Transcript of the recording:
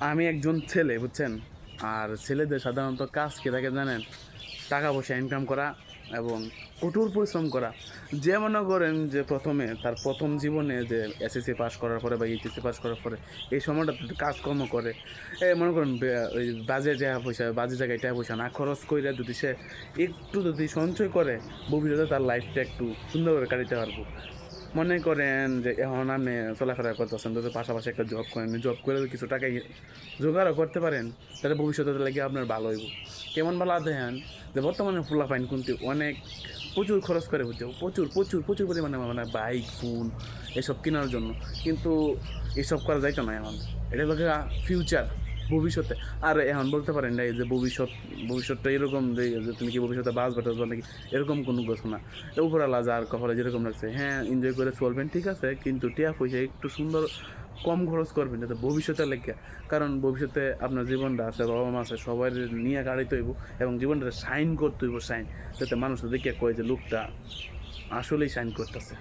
আমি একজন ছেলে, বুঝছেন? আর ছেলেদের সাধারণত কাজ কি থাকে জানেন? টাকা পয়সা ইনকাম করা এবং কঠোর পরিশ্রম করা। যে মনে করেন যে প্রথমে তার প্রথম জীবনে যে এসএসসি পাস করার পরে বা এইচএসসি পাস করার পরে এই সময়টাতে একটু কাজকর্ম করে, মনে করেন ওই বাজে টাকা পয়সা, বাজে জায়গায় টাকা পয়সা না খরচ কইরা যদি সে একটু যদি সঞ্চয় করে, ভবিষ্যতে তার লাইফটা একটু সুন্দর করে কাটাতে পারবো। মনে করেন যে এখন আপনি চলাফেরা করতেছেন, যদি পাশাপাশি একটা জব করেন, জব করে যদি কিছু টাকা জোগাড়ও করতে পারেন, তাহলে ভবিষ্যতে লাগে আপনার ভালো হইব। কেমন ভালো দেখেন যে বর্তমানে ফুলাফাইন কিন্তু অনেক প্রচুর খরচ করে, বুঝছো? প্রচুর প্রচুর প্রচুর পরিমাণে, মানে বাইক, ফোন এসব কেনার জন্য। কিন্তু এসব করা যাইতো না এখন। এটা লোকে ফিউচার, ভবিষ্যতে। আর এখন বলতে পারেন না যে ভবিষ্যৎটা এরকম যে তুমি কি ভবিষ্যতে বাঁচবে টাচবে নাকি, এরকম কোনো কিছু না। উপরওয়ালা যার কপালে যেরকম লাগছে, হ্যাঁ এনজয় করে চলবেন, ঠিক আছে, কিন্তু টিয়া পয়সা একটু সুন্দর কম খরচ করবেন যাতে ভবিষ্যতে লেগে। কারণ ভবিষ্যতে আপনার জীবনটা আছে, বাবা মা আছে, সবাই নিয়ে গাড়িতে হইব এবং জীবনটা সাইন করতে হইব, সাইন, যাতে মানুষ দেখে কয় যে লোকটা আসলেই সাইন করতেছে।